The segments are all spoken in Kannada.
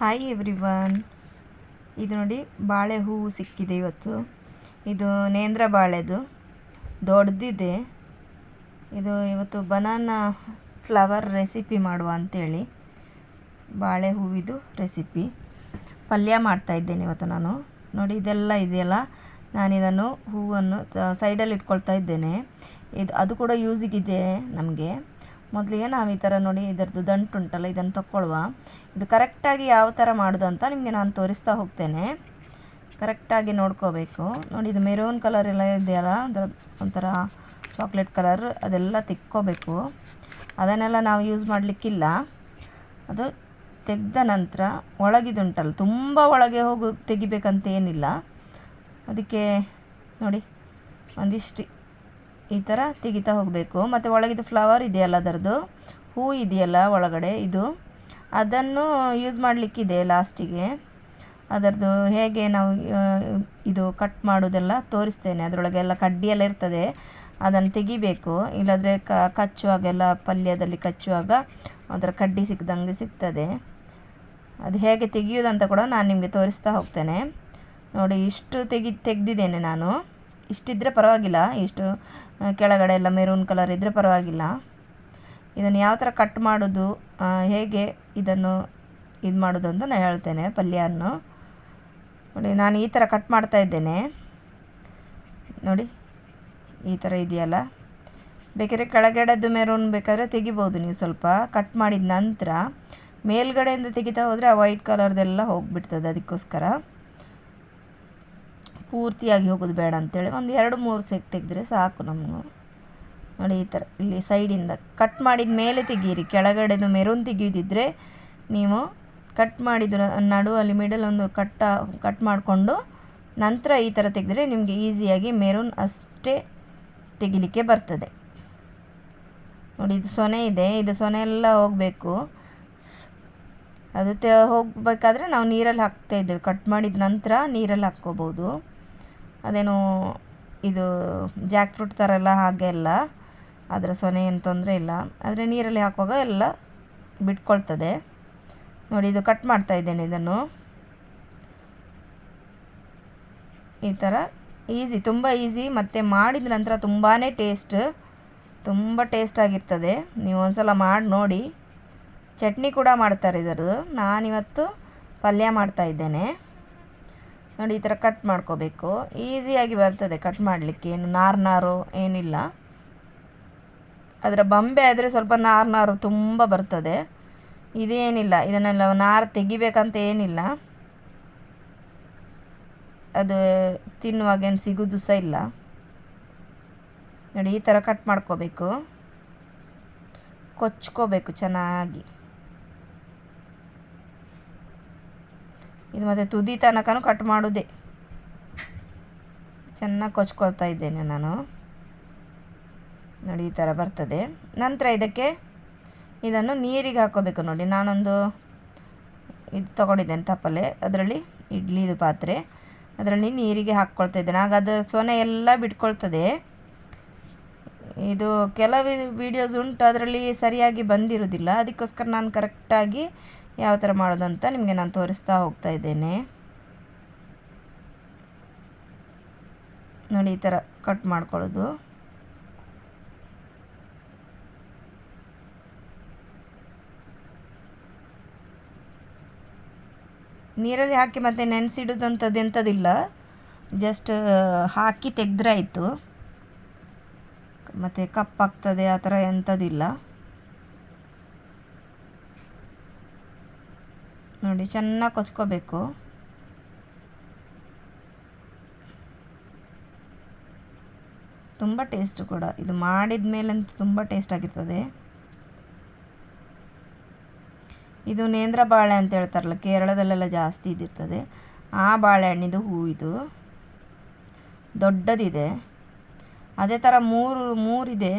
Hi everyone. ಇದು ನೋಡಿ ಬಾಳೆ ಹೂವು ಸಿಕ್ಕಿದೆ ಇವತ್ತು. ಇದು ನೇಂದ್ರ ಬಾಳೆದು ದೊಡ್ಡದಿದೆ. ಇದು ಇವತ್ತು ಬನಾನಾ ಫ್ಲವರ್ ರೆಸಿಪಿ ಮಾಡುವ ಅಂಥೇಳಿ ಬಾಳೆ ಹೂವಿದು ರೆಸಿಪಿ ಪಲ್ಯ ಮಾಡ್ತಾಯಿದ್ದೇನೆ ಇವತ್ತು ನಾನು. ನೋಡಿ ಇದೆಲ್ಲ ಇದೆಯಲ್ಲ, ನಾನಿದನ್ನು ಹೂವನ್ನು ಸೈಡಲ್ಲಿ ಇಟ್ಕೊಳ್ತಾ ಇದ್ದೇನೆ. ಅದು ಕೂಡ ಯೂಸಿಗಿದೆ ನಮಗೆ. ಮೊದಲಿಗೆ ನಾವು ಈ ಥರ ನೋಡಿ ಇದರದ್ದು ದಂಟು ಉಂಟಲ್ಲ, ಇದನ್ನು ತಗೊಳ್ಳುವ. ಇದು ಕರೆಕ್ಟಾಗಿ ಯಾವ ಥರ ಮಾಡೋದು ಅಂತ ನಿಮಗೆ ನಾನು ತೋರಿಸ್ತಾ ಹೋಗ್ತೇನೆ. ಕರೆಕ್ಟಾಗಿ ನೋಡ್ಕೋಬೇಕು. ನೋಡಿ ಇದು ಮೆರೂನ್ ಕಲರ್ ಎಲ್ಲ ಇದೆಯಲ್ಲ, ಅದರ ಒಂಥರ ಚಾಕ್ಲೇಟ್ ಕಲರ್, ಅದೆಲ್ಲ ತಿಕ್ಕೋಬೇಕು. ಅದನ್ನೆಲ್ಲ ನಾವು ಯೂಸ್ ಮಾಡಲಿಕ್ಕಿಲ್ಲ. ಅದು ತೆಗೆದ ನಂತರ ಒಳಗಿದುಂಟಲ್ಲ, ತುಂಬ ಒಳಗೆ ತೆಗಿಬೇಕಂತ ಏನಿಲ್ಲ. ಅದಕ್ಕೆ ನೋಡಿ ಒಂದಿಷ್ಟು ಈ ಥರ ತೆಗಿತಾ ಹೋಗಬೇಕು. ಮತ್ತು ಒಳಗಿದು ಫ್ಲವರ್ ಇದೆಯಲ್ಲ, ಅದರದ್ದು ಹೂ ಇದೆಯಲ್ಲ ಒಳಗಡೆ, ಅದನ್ನು ಯೂಸ್ ಮಾಡಲಿಕ್ಕಿದೆ ಲಾಸ್ಟಿಗೆ. ಅದರದ್ದು ಹೇಗೆ ನಾವು ಇದು ಕಟ್ ಮಾಡೋದೆಲ್ಲ ತೋರಿಸ್ತೇನೆ. ಅದರೊಳಗೆಲ್ಲ ಕಡ್ಡಿಯೆಲ್ಲ ಇರ್ತದೆ, ಅದನ್ನು ತೆಗಿಬೇಕು. ಇಲ್ಲಾಂದರೆ ಕಚ್ಚುವಾಗೆಲ್ಲ ಪಲ್ಯದಲ್ಲಿ ಕಚ್ಚುವಾಗ ಅದರ ಕಡ್ಡಿ ಸಿಕ್ಕದಂಗೆ ಸಿಗ್ತದೆ. ಅದು ಹೇಗೆ ತೆಗಿಯೋದಂತ ಕೂಡ ನಾನು ನಿಮಗೆ ತೋರಿಸ್ತಾ ಹೋಗ್ತೇನೆ. ನೋಡಿ ಇಷ್ಟು ತೆಗೆದಿದ್ದೇನೆ ನಾನು. ಇಷ್ಟಿದ್ದರೆ ಪರವಾಗಿಲ್ಲ, ಇಷ್ಟು ಕೆಳಗಡೆ ಎಲ್ಲ ಮೆರೂನ್ ಕಲರ್ ಇದ್ದರೆ ಪರವಾಗಿಲ್ಲ. ಇದನ್ನು ಯಾವ ಥರ ಕಟ್ ಮಾಡೋದು, ಹೇಗೆ ಇದನ್ನು ಇದು ಮಾಡೋದು ಅಂತ ನಾನು ಹೇಳ್ತೇನೆ. ಪಲ್ಯವನ್ನು ನೋಡಿ ನಾನು ಈ ಥರ ಕಟ್ ಮಾಡ್ತಾ ಇದ್ದೇನೆ. ನೋಡಿ ಈ ಥರ ಇದೆಯಲ್ಲ, ಬೇಕಾದ್ರೆ ಕೆಳಗಡೆದು ಮೆರೂನ್ ಬೇಕಾದರೆ ತೆಗಿಬೋದು ನೀವು. ಸ್ವಲ್ಪ ಕಟ್ ಮಾಡಿದ ನಂತರ ಮೇಲ್ಗಡೆಯಿಂದ ತೆಗಿತಾ ಹೋದರೆ ಆ ವೈಟ್ ಕಲರ್ದೆಲ್ಲ ಹೋಗಿಬಿಡ್ತದೆ. ಅದಕ್ಕೋಸ್ಕರ ಪೂರ್ತಿಯಾಗಿ ಹೋಗೋದು ಬೇಡ ಅಂತೇಳಿ ಒಂದು 2-3 ತೆಗೆದ್ರೆ ಸಾಕು ನಮಗೂ. ನೋಡಿ ಈ ಥರ ಇಲ್ಲಿ ಸೈಡಿಂದ ಕಟ್ ಮಾಡಿದ ಮೇಲೆ ತೆಗೀರಿ. ಕೆಳಗಡೆದು ಮೆರೂನ್ ತೆಗೆಯೋದಿದ್ದರೆ ನೀವು ಕಟ್ ಮಾಡಿದ ನಡುವಲ್ಲಿ ಮಿಡಲ್ ಒಂದು ಕಟ್ ಮಾಡಿಕೊಂಡು ನಂತರ ಈ ಥರ ತೆಗೆದ್ರೆ ನಿಮಗೆ ಈಸಿಯಾಗಿ ಮೆರೂನ್ ಅಷ್ಟೇ ತೆಗಿಲಿಕ್ಕೆ ಬರ್ತದೆ. ನೋಡಿ ಇದು ಸೊನೆ ಇದೆ, ಇದು ಸೊನೆ ಎಲ್ಲ ಹೋಗಬೇಕು. ಅದು ಹೋಗಬೇಕಾದ್ರೆ ನಾವು ನೀರಲ್ಲಿ ಹಾಕ್ತಾಯಿದ್ದೇವೆ. ಕಟ್ ಮಾಡಿದ ನಂತರ ನೀರಲ್ಲಿ ಹಾಕ್ಕೋಬೋದು. ಅದೇನು ಇದು ಜಾಕ್ ಫ್ರೂಟ್ ಥರ ಎಲ್ಲ ಹಾಗೆ ಎಲ್ಲ ಅದರ ಸೊನೆ ಏನು ತೊಂದರೆ ಇಲ್ಲ. ಆದರೆ ನೀರಲ್ಲಿ ಹಾಕುವಾಗ ಎಲ್ಲ ಬಿಟ್ಕೊಳ್ತದೆ. ನೋಡಿ ಇದು ಕಟ್ ಮಾಡ್ತಾ ಇದ್ದೇನೆ. ಇದನ್ನು ಈ ಥರ ಈಸಿ, ತುಂಬ ಈಸಿ, ಮತ್ತು ಮಾಡಿದ ನಂತರ ತುಂಬ ಟೇಸ್ಟ್ ಆಗಿರ್ತದೆ. ನೀವು ಒಂದ್ಸಲ ಮಾಡಿ ನೋಡಿ. ಚಟ್ನಿ ಕೂಡ ಮಾಡ್ತಾರೆ ಇದರದ್ದು. ನಾನಿವತ್ತು ಪಲ್ಯ ಮಾಡ್ತಾ ಇದ್ದೇನೆ. ನೋಡಿ ಈ ಥರ ಕಟ್ ಮಾಡ್ಕೋಬೇಕು. ಈಸಿಯಾಗಿ ಬರ್ತದೆ ಕಟ್ ಮಾಡಲಿಕ್ಕೆ, ಏನು ನಾರು ಏನಿಲ್ಲ. ಅದರ ಬೊಂಬೆ ಆದರೆ ಸ್ವಲ್ಪ ನಾರು ತುಂಬ ಬರ್ತದೆ. ಇದೇನಿಲ್ಲ, ಇದನ್ನೆಲ್ಲ ನಾರು ತೆಗಿಬೇಕಂತ ಏನಿಲ್ಲ. ಅದು ತಿನ್ನುವಾಗೇನು ಸಿಗೋದು ಸಹ ಇಲ್ಲ. ನೋಡಿ ಈ ಥರ ಕಟ್ ಮಾಡ್ಕೋಬೇಕು, ಕೊಚ್ಕೋಬೇಕು ಚೆನ್ನಾಗಿ. ಇದು ಮತ್ತು ತುದಿ ತನಕನೂ ಕಟ್ ಮಾಡೋದೇ. ಚೆನ್ನಾಗಿ ಕೊಚ್ಕೊಳ್ತಾ ಇದ್ದೇನೆ ನಾನು. ನೋಡಿ ಈ ಥರ ಬರ್ತದೆ. ನಂತರ ಇದನ್ನು ನೀರಿಗೆ ಹಾಕ್ಕೋಬೇಕು. ನೋಡಿ ನಾನೊಂದು ಇದು ತೊಗೊಂಡಿದ್ದೇನೆ ತಪ್ಪಲೆ, ಅದರಲ್ಲಿ ಇಡ್ಲಿದು ಪಾತ್ರೆ, ಅದರಲ್ಲಿ ನೀರಿಗೆ ಹಾಕ್ಕೊಳ್ತಾ ಇದ್ದೇನೆ. ಆಗ ಅದು ಸೊನೆ ಎಲ್ಲ ಬಿಟ್ಕೊಳ್ತದೆ. ಇದು ಕೆಲವು ವೀಡಿಯೋಸ್ ಉಂಟು, ಅದರಲ್ಲಿ ಸರಿಯಾಗಿ ಬಂದಿರೋದಿಲ್ಲ. ಅದಕ್ಕೋಸ್ಕರ ನಾನು ಕರೆಕ್ಟಾಗಿ ಯಾವ ಥರ ಮಾಡೋದಂತ ನಿಮಗೆ ನಾನು ತೋರಿಸ್ತಾ ಹೋಗ್ತಾ ಇದ್ದೇನೆ. ನೋಡಿ ಈ ಥರ ಕಟ್ ಮಾಡ್ಕೊಳ್ಳೋದು. ನೀರಲ್ಲಿ ಹಾಕಿ ಮತ್ತೆ ನೆನೆಸಿಡೋದಂಥದ್ದು ಎಂಥದಿಲ್ಲ, ಜಸ್ಟ್ ಹಾಕಿ ತೆಗೆದ್ರೆ ಆಯಿತು. ಮತ್ತು ಕಪ್ಪಾಗ್ತದೆ ಆ ಥರ ಎಂಥದಿಲ್ಲ. ನೋಡಿ ಚೆನ್ನಾಗಿ ಕೊಚ್ಕೋಬೇಕು. ತುಂಬ ಟೇಸ್ಟ್ ಕೂಡ ಇದು ಮಾಡಿದ ಮೇಲಂತೂ ತುಂಬ ಟೇಸ್ಟ್ ಆಗಿರ್ತದೆ. ಇದು ನೇಂದ್ರ ಬಾಳೆ ಅಂತ ಹೇಳ್ತಾರಲ್ಲ, ಕೇರಳದಲ್ಲೆಲ್ಲ ಜಾಸ್ತಿ ಇದಿರ್ತದೆ. ಆ ಬಾಳೆಹಣ್ಣಿದು ಹೂ ಇದು ದೊಡ್ಡದಿದೆ. ಅದೇ ಥರ ಮೂರಿದೆ.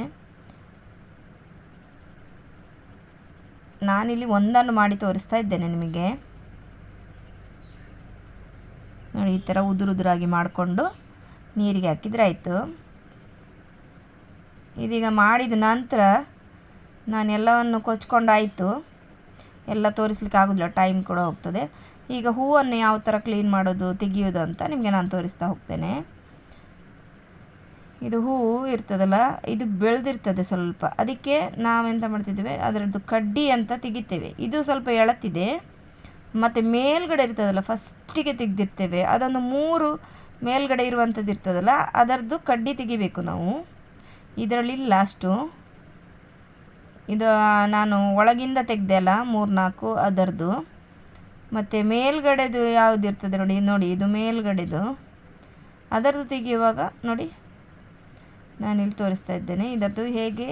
ನಾನಿಲ್ಲಿ ಒಂದನ್ನು ಮಾಡಿ ತೋರಿಸ್ತಾ ಇದ್ದೇನೆ ನಿಮಗೆ. ನೋಡಿ ಈ ಥರ ಉದುರಾಗಿ ಮಾಡಿಕೊಂಡು ನೀರಿಗೆ ಹಾಕಿದರೆ ಆಯಿತು. ಇದೀಗ ಮಾಡಿದ ನಂತರ ನಾನು ಎಲ್ಲವನ್ನು ಕೊಚ್ಕೊಂಡಾಯಿತು. ಎಲ್ಲ ತೋರಿಸ್ಲಿಕ್ಕೆ ಆಗೋದಿಲ್ಲ, ಟೈಮ್ ಕೂಡ ಹೋಗ್ತದೆ. ಈಗ ಹೂವನ್ನು ಯಾವ ಥರ ಕ್ಲೀನ್ ಮಾಡೋದು ತೆಗೆಯೋದು ಅಂತ ನಿಮಗೆ ನಾನು ತೋರಿಸ್ತಾ ಹೋಗ್ತೇನೆ. ಇದು ಹೂವು ಇರ್ತದಲ್ಲ, ಇದು ಬೆಳೆದಿರ್ತದೆ ಸ್ವಲ್ಪ, ಅದಕ್ಕೆ ನಾವೆಂತ ಮಾಡ್ತಿದ್ದೇವೆ, ಅದರದ್ದು ಕಡ್ಡಿ ಅಂತ ತೆಗಿತೇವೆ. ಇದು ಸ್ವಲ್ಪ ಎಳತಿದೆ, ಮತ್ತು ಮೇಲ್ಗಡೆ ಇರ್ತದಲ್ಲ ಫಸ್ಟಿಗೆ ತೆಗೆದಿರ್ತೇವೆ, ಅದೊಂದು 3 ಮೇಲ್ಗಡೆ ಇರುವಂಥದ್ದು ಇರ್ತದಲ್ಲ, ಅದರದ್ದು ಕಡ್ಡಿ ತೆಗಿಬೇಕು ನಾವು. ಇದರಲ್ಲಿಲ್ಲ ಅಷ್ಟು. ಇದು ನಾನು ಒಳಗಿಂದ ತೆಗೆದೆ ಅಲ್ಲ 3-4 ಅದರದ್ದು. ಮತ್ತು ಮೇಲ್ಗಡೆದು ಯಾವುದು ಇರ್ತದೆ ನೋಡಿ, ಇದು ಮೇಲ್ಗಡೆದು. ಅದರದ್ದು ತೆಗೆಯುವಾಗ ನೋಡಿ, ನಾನಿಲ್ಲಿ ತೋರಿಸ್ತಾ ಇದ್ದೇನೆ ಇದರದ್ದು ಹೇಗೆ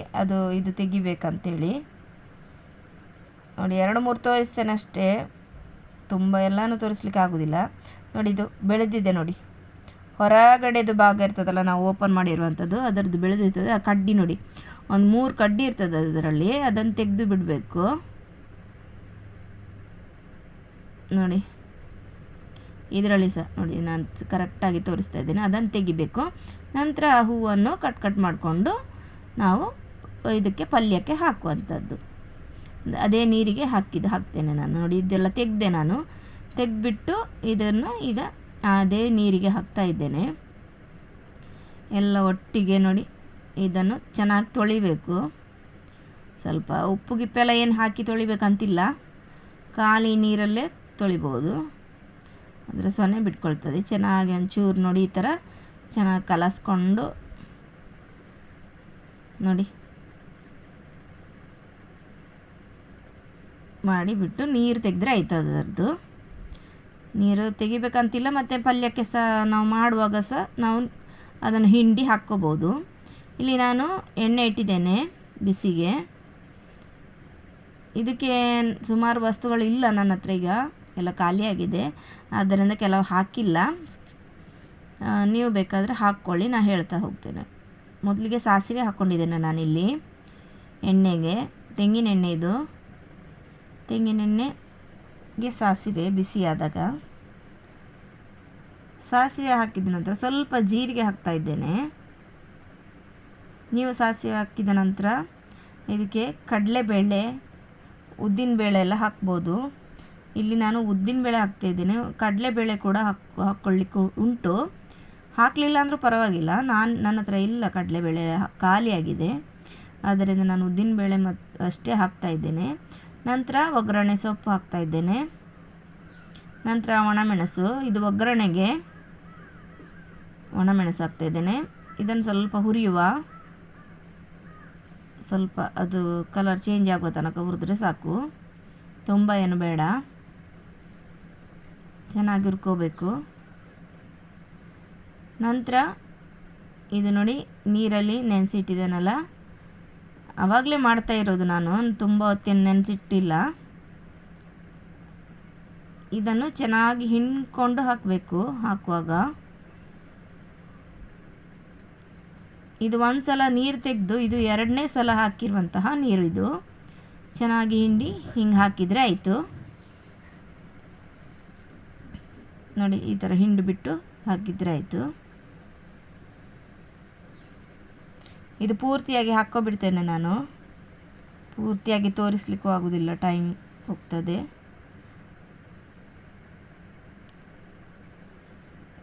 ಇದು ತೆಗಿಬೇಕಂತೇಳಿ. ನೋಡಿ 2-3 ತೋರಿಸ್ತೇನೆ ಅಷ್ಟೇ, ತುಂಬ ಎಲ್ಲನೂ ತೋರಿಸ್ಲಿಕ್ಕೆ ಆಗೋದಿಲ್ಲ. ನೋಡಿ ಇದು ಬೆಳೆದಿದೆ ನೋಡಿ, ಹೊರಗಡೆದು ಭಾಗ ಇರ್ತದಲ್ಲ ನಾವು ಓಪನ್ ಮಾಡಿರುವಂಥದ್ದು, ಅದರದ್ದು ಬೆಳೆದಿರ್ತದೆ. ಆ ಕಡ್ಡಿ ನೋಡಿ, ಒಂದು 3 ಕಡ್ಡಿ ಇರ್ತದೆ ಅದರಲ್ಲಿ, ಅದನ್ನು ತೆಗೆದು ಬಿಡಬೇಕು ನೋಡಿ. ಇದರಲ್ಲಿ ಸಹ ನೋಡಿ, ನಾನು ಕರೆಕ್ಟಾಗಿ ತೋರಿಸ್ತಾ ಇದ್ದೇನೆ, ಅದನ್ನು ತೆಗಿಬೇಕು. ನಂತರ ಆ ಹೂವನ್ನು ಕಟ್ ಮಾಡಿಕೊಂಡು ನಾವು ಇದಕ್ಕೆ ಪಲ್ಯಕ್ಕೆ ಹಾಕುವಂಥದ್ದು. ಅದೇ ನೀರಿಗೆ ಹಾಕ್ತೇನೆ ನಾನು. ನೋಡಿ ಇದೆಲ್ಲ ತೆಗೆದೆ ನಾನು, ತೆಗೆದ್ಬಿಟ್ಟು ಇದನ್ನು ಈಗ ಅದೇ ನೀರಿಗೆ ಹಾಕ್ತಾ ಇದ್ದೇನೆ ಎಲ್ಲ ಒಟ್ಟಿಗೆ. ನೋಡಿ ಇದನ್ನು ಚೆನ್ನಾಗಿ ತೊಳಿಬೇಕು. ಸ್ವಲ್ಪ ಉಪ್ಪು ಗಿಪ್ಪೆಲ್ಲ ಏನು ಹಾಕಿ ತೊಳಿಬೇಕಂತಿಲ್ಲ, ಖಾಲಿ ನೀರಲ್ಲೇ ತೊಳಿಬೋದು, ಅಂದರೆ ಸೊನ್ನೆ ಬಿಟ್ಕೊಳ್ತದೆ. ಚೆನ್ನಾಗಿ ಒಂಚೂರು ನೋಡಿ ಈ ಥರ ಚೆನ್ನಾಗಿ ಕಲಸ್ಕೊಂಡು ನೋಡಿ ಮಾಡಿಬಿಟ್ಟು ನೀರು ತೆಗೆದ್ರೆ ಆಯ್ತದೆ. ಅದರದ್ದು ನೀರು ತೆಗಿಬೇಕಂತಿಲ್ಲ. ಮತ್ತು ಪಲ್ಯಕ್ಕೆ ಸಹ ನಾವು ಮಾಡುವಾಗ ಸಹ ನಾವು ಅದನ್ನು ಹಿಂಡಿ ಹಾಕ್ಕೋಬೋದು. ಇಲ್ಲಿ ನಾನು ಎಣ್ಣೆ ಇಟ್ಟಿದ್ದೇನೆ ಬಿಸಿಗೆ. ಇದಕ್ಕೆ ಸುಮಾರು ವಸ್ತುಗಳು ಇಲ್ಲ ನನ್ನ ಹತ್ರ, ಈಗ ಎಲ್ಲ ಖಾಲಿಯಾಗಿದೆ, ಆದ್ದರಿಂದ ಕೆಲವು ಹಾಕಿಲ್ಲ. ನೀವು ಬೇಕಾದರೆ ಹಾಕ್ಕೊಳ್ಳಿ, ನಾನು ಹೇಳ್ತಾ ಹೋಗ್ತೇನೆ. ಮೊದಲಿಗೆ ಸಾಸಿವೆ ಹಾಕ್ಕೊಂಡಿದ್ದೇನೆ ನಾನಿಲ್ಲಿ ಎಣ್ಣೆಗೆ, ತೆಂಗಿನ ಎಣ್ಣೆ ಇದು. ತೆಂಗಿನ ಎಣ್ಣೆಗೆ ಸಾಸಿವೆ ಬಿಸಿಯಾದಾಗ ಸಾಸಿವೆ ಹಾಕಿದ ನಂತರ ಸ್ವಲ್ಪ ಜೀರಿಗೆ ಹಾಕ್ತಾ ಇದ್ದೇನೆ. ನೀವು ಸಾಸಿವೆ ಹಾಕಿದ ನಂತರ ಇದಕ್ಕೆ ಕಡಲೆಬೇಳೆ, ಉದ್ದಿನಬೇಳೆ ಎಲ್ಲ ಹಾಕ್ಬೋದು. ಇಲ್ಲಿ ನಾನು ಉದ್ದಿನಬೇಳೆ ಹಾಕ್ತಾಯಿದ್ದೇನೆ, ಕಡಲೆಬೇಳೆ ಕೂಡ ಹಾಕ್ಕೊಳ್ಳಿಕ್ಕೆ ಉಂಟು, ಹಾಕಲಿಲ್ಲ ಅಂದರೂ ಪರವಾಗಿಲ್ಲ. ನನ್ನ ಹತ್ರ ಇಲ್ಲ ಕಡಲೆಬೇಳೆ, ಖಾಲಿಯಾಗಿದೆ, ಆದ್ದರಿಂದ ನಾನು ಉದ್ದಿನಬೇಳೆ ಅಷ್ಟೇ ಹಾಕ್ತಾಯಿದ್ದೇನೆ. ನಂತರ ಒಗ್ಗರಣೆ ಸೊಪ್ಪು ಹಾಕ್ತಾಯಿದ್ದೇನೆ. ನಂತರ ಒಣಮೆಣಸು, ಇದು ಒಗ್ಗರಣೆಗೆ ಒಣಮೆಣಸು ಹಾಕ್ತಾಯಿದ್ದೇನೆ. ಇದನ್ನು ಸ್ವಲ್ಪ ಹುರಿಯುವ, ಸ್ವಲ್ಪ ಅದು ಕಲರ್ ಚೇಂಜ್ ಆಗೋ ತನಕ ಹುರಿದ್ರೆ ಸಾಕು, ತುಂಬ ಏನು ಬೇಡ, ಚೆನ್ನಾಗಿ ಹುರ್ಕೋಬೇಕು. ನಂತರ ಇದು ನೋಡಿ ನೀರಲ್ಲಿ ನೆನೆಸಿಟ್ಟಿದ್ದೇನಲ್ಲ, ಆವಾಗಲೇ ಮಾಡ್ತಾ ಇರೋದು ನಾನು, ತುಂಬ ಹೊತ್ತೇನು ನೆನೆಸಿಟ್ಟಿಲ್ಲ. ಇದನ್ನು ಚೆನ್ನಾಗಿ ಹಿಂಡ್ಕೊಂಡು ಹಾಕಬೇಕು. ಹಾಕುವಾಗ ಇದು ಒಂದು ಸಲ ನೀರು ತೆಗೆದು, ಇದು 2ನೇ ಸಲ ಹಾಕಿರುವಂತಹ ನೀರು. ಇದು ಚೆನ್ನಾಗಿ ಹಿಂಡಿ ಹಿಂಗೆ ಹಾಕಿದರೆ ಆಯಿತು ನೋಡಿ, ಈ ಥರ ಹಿಂಡಿಬಿಟ್ಟು ಹಾಕಿದರೆ ಆಯಿತು. ಇದು ಪೂರ್ತಿಯಾಗಿ ಹಾಕ್ಕೊಬಿಡ್ತೇನೆ ನಾನು, ಪೂರ್ತಿಯಾಗಿ ತೋರಿಸ್ಲಿಕ್ಕೂ ಆಗೋದಿಲ್ಲ, ಟೈಮ್ ಹೋಗ್ತದೆ.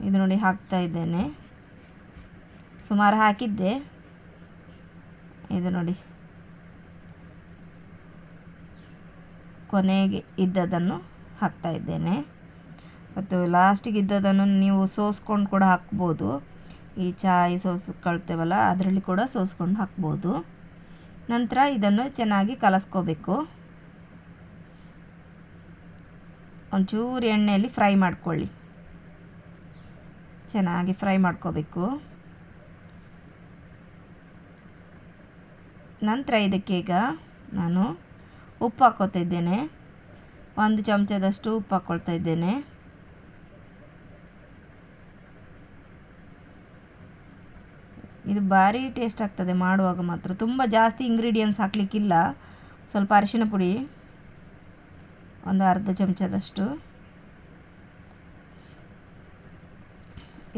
ಇದು ನೋಡಿ ಹಾಕ್ತಾ ಇದ್ದೇನೆ, ಸುಮಾರು ಹಾಕಿದ್ದೆ. ಇದು ನೋಡಿ ಕೊನೆಗೆ ಇದ್ದದನ್ನು ಹಾಕ್ತಾ ಇದ್ದೇನೆ, ಮತ್ತು ಲಾಸ್ಟಿಗೆ ಇದ್ದದನ್ನು ನೀವು ಸೋಸ್ಕೊಂಡು ಕೂಡ ಹಾಕ್ಬೋದು. ಈ ಚಾಯ್ ಸೋಸ್ಕೊಳ್ತೇವಲ್ಲ ಅದರಲ್ಲಿ ಕೂಡ ಸೋಸ್ಕೊಂಡು ಹಾಕ್ಬೋದು. ನಂತರ ಇದನ್ನು ಚೆನ್ನಾಗಿ ಕಲಸ್ಕೋಬೇಕು. ಒಂಚೂರು ಎಣ್ಣೆಯಲ್ಲಿ ಫ್ರೈ ಮಾಡ್ಕೊಳ್ಳಿ, ಚೆನ್ನಾಗಿ ಫ್ರೈ ಮಾಡ್ಕೋಬೇಕು. ನಂತರ ಇದಕ್ಕೆ ಈಗ ನಾನು ಉಪ್ಪು ಹಾಕ್ಕೊತಾ ಇದ್ದೇನೆ, 1 ಚಮಚದಷ್ಟು ಉಪ್ಪು ಹಾಕ್ಕೊಳ್ತಾ ಇದ್ದೇನೆ. ಇದು ಭಾರಿ ಟೇಸ್ಟ್ ಆಗ್ತದೆ ಮಾಡುವಾಗ ಮಾತ್ರ, ತುಂಬ ಜಾಸ್ತಿ ಇಂಗ್ರೀಡಿಯೆಂಟ್ಸ್ ಹಾಕಲಿಕ್ಕಿಲ್ಲ. ಸ್ವಲ್ಪ ಅರಿಶಿನ ಪುಡಿ 1 ಅರ್ಧ ಚಮಚದಷ್ಟು,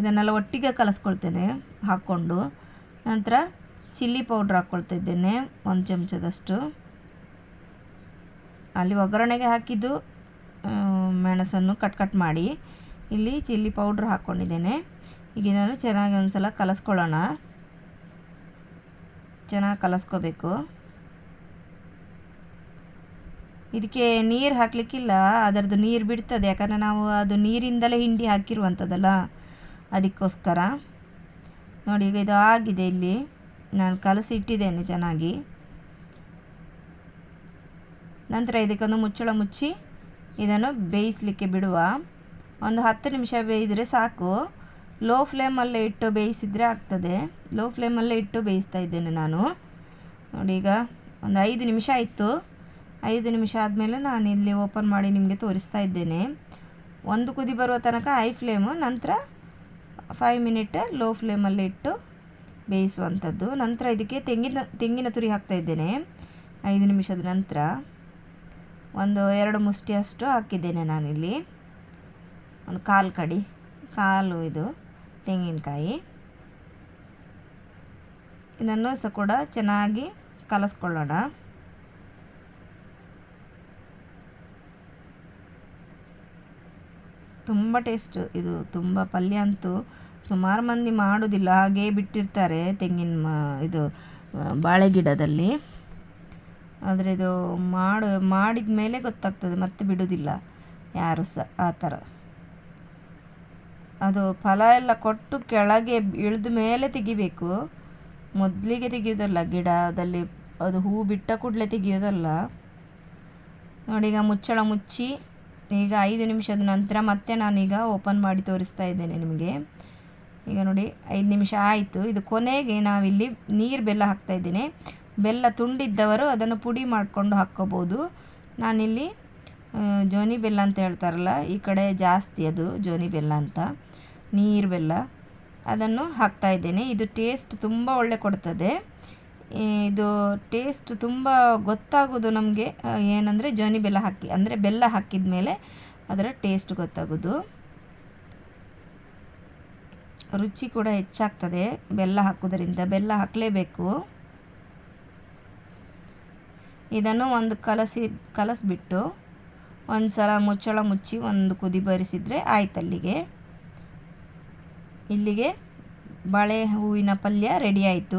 ಇದನ್ನೆಲ್ಲ ಒಟ್ಟಿಗೆ ಕಲಸ್ಕೊಳ್ತೇನೆ ಹಾಕ್ಕೊಂಡು. ನಂತರ ಚಿಲ್ಲಿ ಪೌಡ್ರ್ ಹಾಕ್ಕೊಳ್ತಾ ಇದ್ದೇನೆ 1 ಚಮಚದಷ್ಟು. ಅಲ್ಲಿ ಒಗ್ಗರಣೆಗೆ ಹಾಕಿದ್ದು ಮೆಣಸನ್ನು ಕಟ್ ಮಾಡಿ ಇಲ್ಲಿ ಚಿಲ್ಲಿ ಪೌಡ್ರ್ ಹಾಕ್ಕೊಂಡಿದ್ದೇನೆ. ಈಗ ಇದನ್ನು ಚೆನ್ನಾಗಿ ಒಂದು ಸಲ ಕಲಸ್ಕೊಳ್ಳೋಣ. ಚೆನ್ನಾಗಿ ಕಲಸ್ಕೋಬೇಕು. ಇದಕ್ಕೆ ನೀರು ಹಾಕಲಿಕ್ಕಿಲ್ಲ, ಅದರದ್ದು ನೀರು ಬಿಡ್ತದೆ, ಯಾಕಂದರೆ ನಾವು ಅದು ನೀರಿಂದಲೇ ಹಿಂಡಿ ಹಾಕಿರುವಂಥದ್ದಲ್ಲ, ಅದಕ್ಕೋಸ್ಕರ. ನೋಡಿ ಈಗ ಇದು ಆಗಿದೆ. ಇಲ್ಲಿ ನಾನು ಕಲಸಿ ಇಟ್ಟಿದ್ದೇನೆ ಚೆನ್ನಾಗಿ. ನಂತರ ಇದಕ್ಕೊಂದು ಮುಚ್ಚಳ ಮುಚ್ಚಿ ಇದನ್ನು ಬೇಯಿಸಲಿಕ್ಕೆ ಬಿಡುವ. ಒಂದು 10 ನಿಮಿಷ ಬೇಯಿದರೆ ಸಾಕು. ಲೋ ಫ್ಲೇಮಲ್ಲೇ ಇಟ್ಟು ಬೇಯಿಸಿದರೆ ಆಗ್ತದೆ. ಲೋ ಫ್ಲೇಮಲ್ಲೇ ಇಟ್ಟು ಬೇಯಿಸ್ತಾ ಇದ್ದೇನೆ ನಾನು. ನೋಡಿ ಈಗ ಒಂದು 5 ನಿಮಿಷ ಆಯಿತು. 5 ನಿಮಿಷ ಆದಮೇಲೆ ನಾನು ಇಲ್ಲಿ ಓಪನ್ ಮಾಡಿ ನಿಮಗೆ ತೋರಿಸ್ತಾ ಇದ್ದೇನೆ. ಒಂದು ಕುದಿ ಬರುವ ತನಕ ಹೈ ಫ್ಲೇಮು, ನಂತರ 5 ಮಿನಿಟ್ ಲೋ ಫ್ಲೇಮಲ್ಲಿ ಇಟ್ಟು ಬೇಯಿಸುವಂಥದ್ದು. ನಂತರ ಇದಕ್ಕೆ ತೆಂಗಿನ ತುರಿ ಹಾಕ್ತಾ ಇದ್ದೇನೆ. 5 ನಿಮಿಷದ ನಂತರ ಒಂದು 2 ಮುಷ್ಟಿಯಷ್ಟು ಹಾಕಿದ್ದೇನೆ ನಾನಿಲ್ಲಿ. ಒಂದು ಕಾಲು ಇದು ತೆಂಗಿನಕಾಯಿ. ಇದನ್ನು ಸಹ ಕೂಡ ಚೆನ್ನಾಗಿ ಕಲಸ್ಕೊಳ್ಳೋಣ. ತುಂಬ ಟೇಸ್ಟ್ ಇದು. ತುಂಬ ಪಲ್ಯ ಅಂತೂ ಸುಮಾರು ಮಂದಿ ಮಾಡೋದಿಲ್ಲ, ಹಾಗೇ ಬಿಟ್ಟಿರ್ತಾರೆ ಇದು ಬಾಳೆ ಗಿಡದಲ್ಲಿ. ಆದರೆ ಇದು ಮಾಡಿದ ಮೇಲೆ ಗೊತ್ತಾಗ್ತದೆ, ಮತ್ತೆ ಬಿಡೋದಿಲ್ಲ ಯಾರು ಸಹ ಆ ಥರ. ಅದು ಫಲ ಎಲ್ಲ ಕೊಟ್ಟು ಕೆಳಗೆ ಇಳಿದ ಮೇಲೆ ತೆಗಿಬೇಕು, ಮೊದಲಿಗೆ ತೆಗಿಯೋದಲ್ಲ. ಗಿಡದಲ್ಲಿ ಅದು ಹೂ ಬಿಟ್ಟ ಕೂಡಲೇ ತೆಗಿಯೋದಲ್ಲ. ನೋಡಿ ಈಗ ಮುಚ್ಚಳ ಮುಚ್ಚಿ ಈಗ 5 ನಿಮಿಷದ ನಂತರ ಮತ್ತೆ ನಾನೀಗ ಓಪನ್ ಮಾಡಿ ತೋರಿಸ್ತಾ ಇದ್ದೇನೆ ನಿಮಗೆ. ಈಗ ನೋಡಿ 5 ನಿಮಿಷ ಆಯಿತು. ಇದು ಕೊನೆಗೆ ನಾವಿಲ್ಲಿ ಬೆಲ್ಲ ಹಾಕ್ತಾ ಇದ್ದೇನೆ. ಬೆಲ್ಲ ತುಂಡಿದ್ದವರು ಅದನ್ನು ಪುಡಿ ಮಾಡಿಕೊಂಡು ಹಾಕ್ಕೋಬೋದು. ನಾನಿಲ್ಲಿ ಜೋನಿ ಬೆಲ್ಲ ಅಂತ ಹೇಳ್ತಾರಲ್ಲ, ಈ ಕಡೆ ಜಾಸ್ತಿ ಅದು ಜೋನಿ ಬೆಲ್ಲ ಅಂತ, ಬೆಲ್ಲ, ಅದನ್ನು ಹಾಕ್ತಾ ಇದ್ದೇನೆ. ಇದು ಟೇಸ್ಟ್ ತುಂಬ ಒಳ್ಳೆ ಕೊಡ್ತದೆ. ಇದು ಟೇಸ್ಟ್ ತುಂಬ ಗೊತ್ತಾಗೋದು ನಮಗೆ ಏನಂದರೆ ಜೋನಿ ಬೆಲ್ಲ ಹಾಕಿ, ಅಂದರೆ ಬೆಲ್ಲ ಹಾಕಿದ ಮೇಲೆ ಅದರ ಟೇಸ್ಟ್ ಗೊತ್ತಾಗೋದು. ರುಚಿ ಕೂಡ ಹೆಚ್ಚಾಗ್ತದೆ ಬೆಲ್ಲ ಹಾಕೋದ್ರಿಂದ. ಬೆಲ್ಲ ಹಾಕಲೇಬೇಕು. ಇದನ್ನು ಒಂದು ಕಲಸಿಬಿಟ್ಟು ಒಂದು ಸಲ ಮುಚ್ಚಳ ಮುಚ್ಚಿ ಒಂದು ಕುದಿ ಬರಿಸಿದರೆ ಆಯ್ತು. ಇಲ್ಲಿಗೆ ಬಾಳೆ ಹೂವಿನ ಪಲ್ಯ ರೆಡಿ ಆಯಿತು.